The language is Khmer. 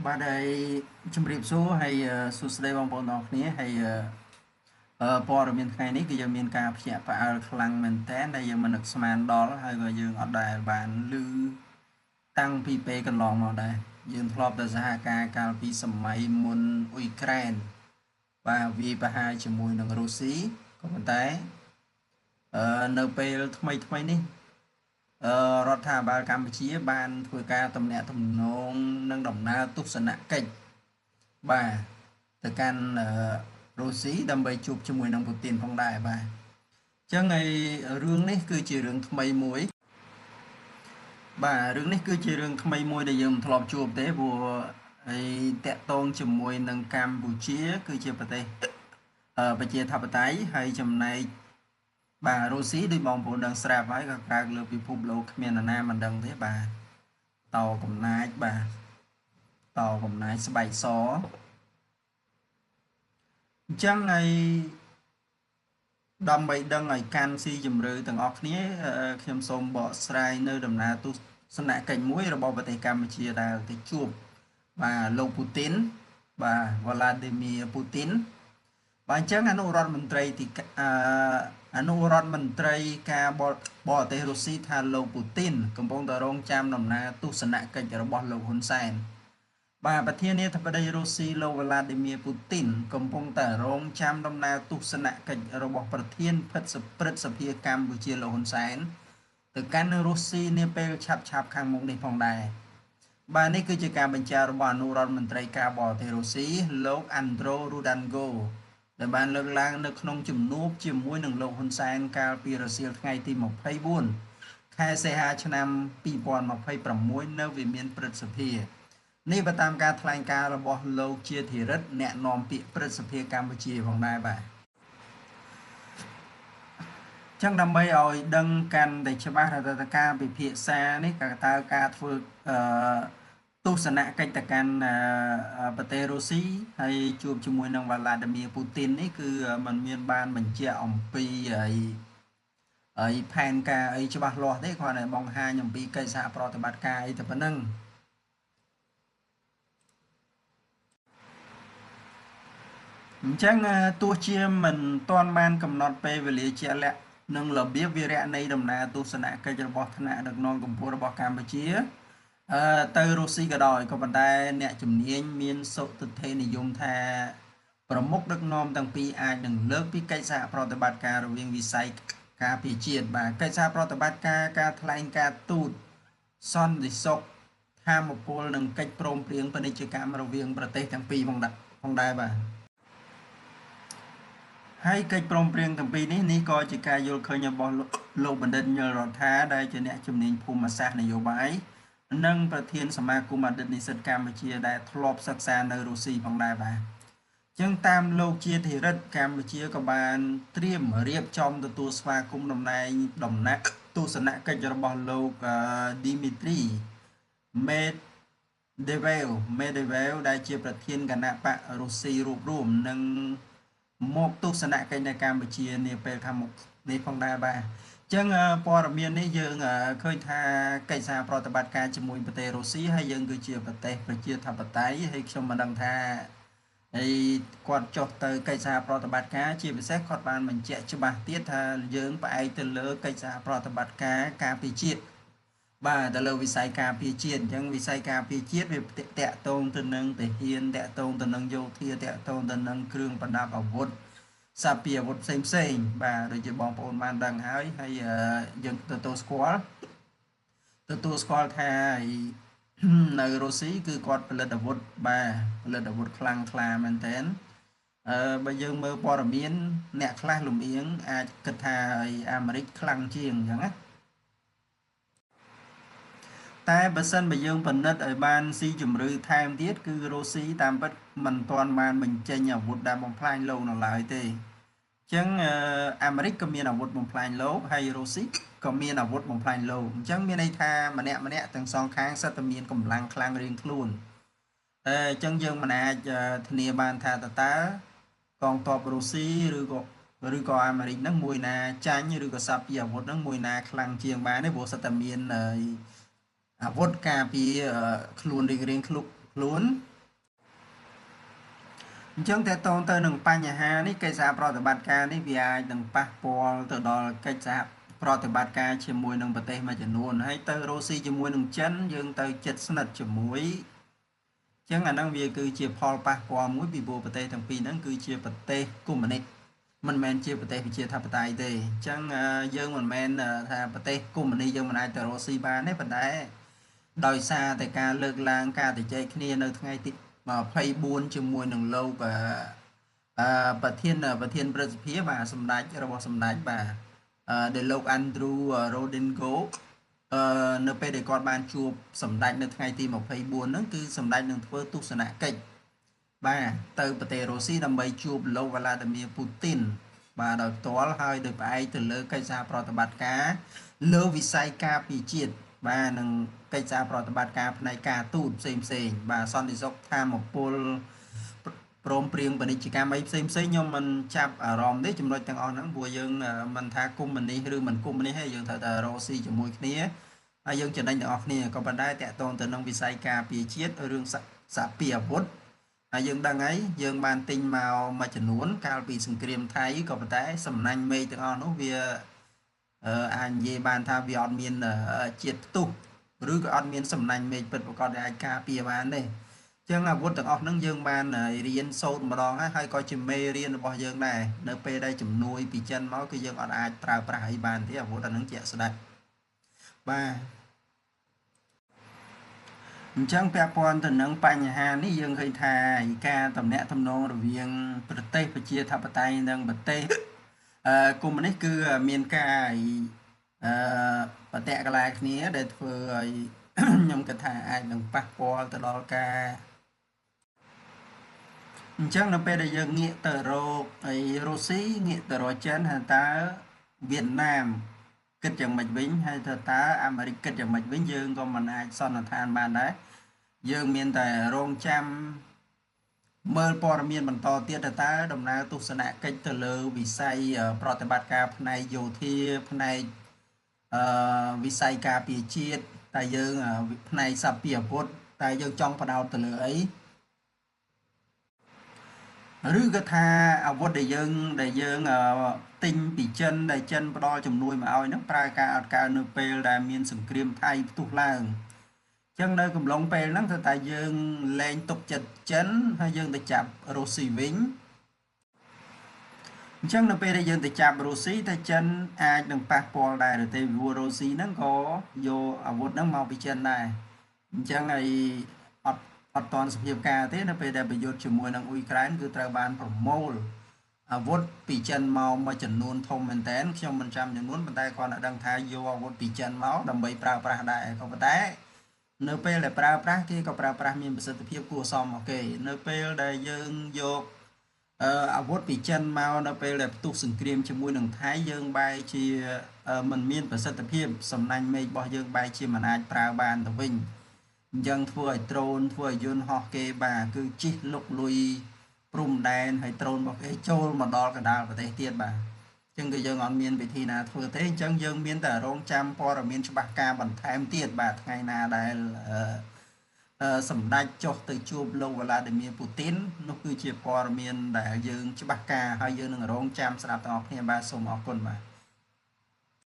បាទហើយជំរាបសួរហើយសួស្តីបងប្អូនទាំងអស់គ្នាហើយព័ត៌មានថ្ងៃនេះគឺយើងមានការភ្ញាក់ផ្អើលខ្លាំងមែនទែនដែលយើងមិននឹកស្មានដល់ហើយក៏យើងអត់ដែលបានឮតាំងពីពេលកន្លងមកដែរយើងធ្លាប់តែសហការកាលពីសម័យមុនអ៊ុយក្រែនបាទវាយប្រហារជាមួយនឹងរុស្ស៊ីក៏ប៉ុន្តែនៅពេលថ្មីនេះរដ្ឋាភិបាលកម្ពុជាបានធ្វើការទំនាក់ទំនងនឹងដំណើរទស្សនកិច្ចបាទទៅកាន់រុស្ស៊ីដើម្បីជួបជាមួយនឹងពូទីនផងដែរបាទអញ្ចឹងហើយរឿងនេះគឺជារឿងថ្មីមួយបាទរឿងនេះគឺជារឿងថ្មីមួយដែលយើងមិនធ្លាប់ជួបទេព្រោះហើយតាក់ទងជាមួយនឹងកម្ពុជាគឺជាប្រទេសប្រជាធិបតេយ្យហើយចំណែកបាទរុស្ស៊ីដូចបងប្អូនដឹងស្រាប់ហើយក៏ក្រៅលើពិភពលោកគ្មាននរណាមិនដឹងទេបាទតកំណាចបាទតកំណាចស្បែកសអញ្ចឹងហើយដើម្បីដឹងឲ្យកាន់ស៊ីជម្រៅទាំងអស់គ្នាខ្ញុំសូមបកស្រាយនៅដំណើរទស្សនកិច្ចមួយរបស់ប្រទេសកម្ពុជាដែលទៅជួបបាទលោកពូទីនបាទវ៉ាឡាឌីមៀពូទីនបាទអញ្ចឹងអនុរដ្ឋមន្ត្រីការបរទេសរុស្ស៊ីថាលោកពូទីនកំពុងតែរងចាំដំណើរទស្សនកិច្ចរបស់លោកហ៊ុនសែនបាទប្រធានាធិបតីរុស្ស៊ីលោកវ៉ាឡាឌីមៀពូទីនកំពុងតែរងចាំដំណើរទស្សនកិច្ចរបស់ប្រធានព្រឹទ្ធសភាកម្ពុជាលោកហ៊ុនសែនទៅកាន់រុស្ស៊ីនាពេលឆាប់ខាងមុខនេះផងដែរបាទនេះគឺជាការបញ្ជារបស់អនុរដ្ឋមន្ត្រីការបរទេសរុស្ស៊ីលោកអាន់ដ្រូរូដាន់ហ្គោដែលបានលើកឡើងនៅក្នុងជំនួបជាមួយនឹងលោកហ៊ុនសែនកាលពីរសៀលថ្ងៃទី24ខែសីហាឆ្នាំ2026នៅវិមានព្រឹទ្ធសភានេះបើតាមការថ្លែងការណ៍របស់លោកជាធិរិទ្ធអ្នកនាំពាក្យព្រឹទ្ធសភាកម្ពុជាផងដែរបាទចឹងដើម្បីឲ្យដឹងកាន់តែច្បាស់ថាការពិភាក្សានេះតើការធ្វើទស្សនកិច្ចទៅកាន់ប្រទេសរុស្ស៊ីហើយជួបជាមួយនឹងវ៉ាឡាឌីមៀពូទីននេះគឺมันមានបានបញ្ជាក់អំពីហើយផែនការអីច្បាស់លាស់ទេគ្រាន់តែបង្ហាញអំពីកិច្ចសហប្រតិបត្តិការអីតែប៉ុណ្ណឹងអញ្ចឹងទោះជាមិនទាន់បានកំណត់ពេលវេលាជាក់លាក់និងរបៀបវិរៈនៃដំណើរទស្សនកិច្ចរបស់ថ្នាក់ដឹកនាំកម្ពុជារបស់កម្ពុជាទៅរុស្ស៊ីក៏ដោយក៏ប៉ុន្តែអ្នកជំនាញមានសុទិដ្ឋិនិយមថាប្រមុខដឹកនាំទាំងពីរអាចនឹងលើកពីកិច្ចសហប្រតិបត្តិការរវាងវិស័យការពារជាតិបាទកិច្ចសហប្រតិបត្តិការថ្លែងការទូតសន្តិសុខធម្មពលនិងកិច្ចព្រមព្រៀងពាណិជ្ជកម្មរវាងប្រទេសទាំងពីរផងដែរបាទហើយកិច្ចព្រមព្រៀងទាំងពីរនេះក៏ជាការយល់ឃើញរបស់លោកបណ្ឌិតញិលរដ្ឋាដែលជាអ្នកជំនាញភូមិសាស្ត្រនយោបាយនិងប្រធានសមាគមអតីតនិស្សិតកម្ពុជាដែលធ្លាប់សិក្សានៅរុស្ស៊ីផងដែរបាទអញ្ចឹងតាមលោកជាធិរិទ្ធកម្ពុជាក៏បានត្រៀមរៀបចំទទួលស្វាគមន៍តំណែងដំណាក់ទស្សនកិច្ចរបស់លោកឌីមីទ្រីមេដេវែវដែលជាប្រធានគណៈបករុស្ស៊ីរួបរวมនិងមកទស្សនកិច្ចនៅកម្ពុជានាពេលខាងមុខនេះផងដែរបាទអញ្ចឹងព័ត៌មាននេះយើងឃើញថាកិច្ចសហប្រតិបត្តិការជាមួយប្រទេសរុស្ស៊ីហើយយើងគឺជាប្រទេសប្រជាធិបតេយ្យហើយខ្ញុំមិនដឹងថាហើយគាត់ចុះទៅកិច្ចសហប្រតិបត្តិការជាពិសេសគាត់បានបញ្ជាក់ច្បាស់ទៀតថាយើងផ្អែកទៅលើកិច្ចសហប្រតិបត្តិការពារជាតិបាទទៅលើវិស័យការពារជាតិអញ្ចឹងវិស័យការពារជាតិវាតាក់ទងទៅនឹងទាហានតាក់ទងទៅនឹងយោធាតាក់ទងទៅនឹងគ្រឿងប្រដាប់អាវុធសពាអាវុធផ្សេងបាទដូចជាបងប្អូនបានដឹងហើយយើងទទួលស្គាល់ថានៅរុស្ស៊ីគឺគាត់ផលិតអាវុធបាទផលិតអាវុធខ្លាំងក្លាមែនទែនបើយើងមើលព័ត៌មានអ្នកខ្លះលំអៀងអាចគិតថាអាមេរិកខ្លាំងជាងអញ្ចឹងណាតែបើសិនបើយើងពិនិត្យឲ្យបានស៊ីជម្រៅថែមទៀតគឺរុស្ស៊ីតាមពិតមិនទាន់បានបញ្ចេញអាវុធដែលបំផ្លាញលោកនៅឡើយទេអញ្ចឹងអាមេរិកក៏មានអាវុធបំផ្លាញលោកហើយរុស្ស៊ីក៏មានអាវុធបំផ្លាញលោកអញ្ចឹងមានន័យថាម្នាក់ទាំងសងខាងសិតតែមានកម្លាំងខ្លាំងរៀងខ្លួនអញ្ចឹងយើងមិនអាចធានាបានថាតើកងទ័ពរុស្ស៊ីឬក៏អាមេរិកហ្នឹងមួយណាចាញ់ឬក៏សពាអាវុធហ្នឹងមួយណាខ្លាំងជាងបានទេព្រោះសិតតែមានអាវុធការពារខ្លួនរៀងខ្លួន អញ្ចឹងតើតើទៅនឹងបញ្ហានេះកិច្ចសហប្រតិបត្តិការនេះវាអាចនឹងប៉ះពាល់ទៅដល់កិច្ចសហប្រតិបត្តិការជាមួយនឹងប្រទេសមួយចំនួនហើយទៅរុស្ស៊ីជាមួយនឹងចិនយើងទៅជិតស្និទ្ធជាមួយអញ្ចឹងអាហ្នឹងវាគឺជាផលប៉ះពាល់មួយពីព្រោះប្រទេសទាំងពីរហ្នឹងគឺជាប្រទេសកុម្មុយនីសមិនមែនជាប្រទេសប្រជាធិបតេយ្យទេអញ្ចឹងយើងមិនមែនថាប្រទេសកុម្មុយនីសយើងមិនអាចទៅរុស្ស៊ីបានទេប៉ុន្តែដោយសារតែការលើកឡើងការជជែកគ្នានៅថ្ងៃទី24ជាមួយនឹងលោកប្រធានព្រឹទ្ធសភាបាទសម្ដេចរបស់សម្ដេចបាទដែលលោក Andrew Rodingo នៅពេលដែលគាត់បានជួបសម្ដេចនៅថ្ងៃទី24ហ្នឹងគឺសម្ដេចនឹងធ្វើទស្សនកិច្ចបាទទៅប្រទេសរុស្ស៊ីដើម្បីជួបលោក Vladimir Putin បាទដោយផ្ទាល់ហើយដោយផ្អែកទៅលើកិច្ចសហប្រតិបត្តិការលើវិស័យការពារជាតិបាទនឹងកិច្ចសហប្រតិបត្តិការផ្នែកការទូតផ្សេងបាទសន្តិសុខធម្មពលព្រមព្រៀងពាណិជ្ជកម្មអីផ្សេងខ្ញុំមិនចាប់អារម្មណ៍ទេចំណុចទាំងអស់ហ្នឹងព្រោះយើងមិនថាកុម្មុយនីសឬមិនកុម្មុយនីសទេយើងត្រូវតែរកស៊ីជាមួយគ្នាហើយយើងចំណេញទាំងអស់គ្នាក៏ប៉ុន្តែតកតងទៅនឹងវិស័យការពារជាតិរឿងសហពារអាវុធហើយយើងដឹងហើយយើងបានទិញមកមួយចំនួនកាលពីសង្គ្រាមថៃក៏ប៉ុន្តែសំណាញ់មេឃទាំងអស់នោះវាអាចនិយាយបានថាវាអត់មានជាតិផ្ទុះឬក៏អត់មានសំណាញ់មេឃពិតប្រាកដដែលអាចការពារបានទេចឹងអាវុធទាំងអស់ហ្នឹងយើងបានរៀនសូត្រម្ដងហើយក៏ជាមេរៀនរបស់យើងដែរនៅពេលដែលជំនួយពីចិនមកគឺយើងអត់អាចប្រើប្រាស់អីបានទេអាវុធអាហ្នឹងជាក់ស្ដេចបាទអញ្ចឹងពាក់ព័ន្ធទៅនឹងបញ្ហានេះយើងឃើញថាការតំណាក់តំណងរវាងប្រទេសប្រជាធិបតេយ្យនិងប្រទេសកុម្មុយនីសគឺមានការបដិកលាគ្នាដែលធ្វើឲ្យខ្ញុំគិតថាអាចនឹងប៉ះពាល់ទៅដល់ការអញ្ចឹងនៅពេលដែលយើងងាកទៅរករុស្ស៊ីងាកទៅរកចិនហើយតើវៀតណាមគិតយ៉ាងម៉េចវិញហើយតើអាមេរិកគិតយ៉ាងម៉េចវិញយើងក៏មិនអាចសន្និដ្ឋានបានដែរយើងមានតែរងចាំមើលព័ត៌មានបន្តទៀតតើដំណើរទស្សនកិច្ចទៅលើវិស័យប្រតិបត្តិការផ្នែកយោធាផ្នែកវិស័យការពារជាតិតែយើងផ្នែកសព្វាអាវុធតែយើងចង់បដោតទៅលើអីឬក៏ថាអាវុធដែលយើងទិញពីចិនដែលចិនផ្ដល់ជំនួយមកឲ្យហ្នឹងប្រើការអត់កើនៅពេលដែលមានសង្គ្រាមថៃផ្ទុះឡើងអញ្ចឹងនៅកំឡុងពេលហ្នឹងតែយើងលែងទុកចិត្តចិនហើយយើងទៅចាប់រុស្ស៊ីវិញអញ្ចឹងនៅពេលដែលយើងទៅចាប់រុស្ស៊ីតែចិនអាចនឹងប៉ះពាល់ដែរទេព្រោះរុស្ស៊ីហ្នឹងក៏យកអាវុធហ្នឹងមកពីចិនដែរអញ្ចឹងហើយអត់តាន់សភាពការទេនៅពេលដែលប្រយុទ្ធជាមួយនឹងអ៊ុយក្រែនគឺត្រូវបានប្រមូលអាវុធពីចិនមកមួយចំនួនធំមែនតើខ្ញុំមិនចាំចំនួនប៉ុន្តែគាត់ដឹងថាយកអាវុធពីចិនមកដើម្បីប្រើប្រាស់ដែរក៏ប៉ុន្តែនៅពេលដែលប្រើប្រាស់គេក៏ប្រើប្រាស់មានប្រសិទ្ធភាពគួរសមអូខេនៅពេលដែលយើងយកអាវុធពីចិនមកនៅពេលដែលផ្ទុះសង្គ្រាមជាមួយនឹងថៃយើងបែរជាមិនមានប្រសិទ្ធភាពសំណាញ់មេឃរបស់យើងបែរជាមិនអាចប្រើបានទៅវិញអញ្ចឹងធ្វើឲ្យដ្រូនធ្វើឲ្យយន្តហោះគេបាទគឺជិះលុកលុយព្រំដែនហើយដ្រូនរបស់គេចូលមកដល់កណ្ដាលប្រទេសទៀតបាទអញ្ចឹងគឺយើងអត់មានវិធីណាធ្វើទេអញ្ចឹងយើងមានតែរងចាំព័ត៌មានច្បាស់ការបន្ថែមទៀតបាទថ្ងៃណាដែលសម្ដេចចុះទៅជួបលោក Vladimir Putin នោះគឺជាព័ត៌មានដែលយើងច្បាស់ការហើយយើងនឹងរងចាំស្ដាប់ទាំងអស់គ្នាបាទសូមអរគុណបាទ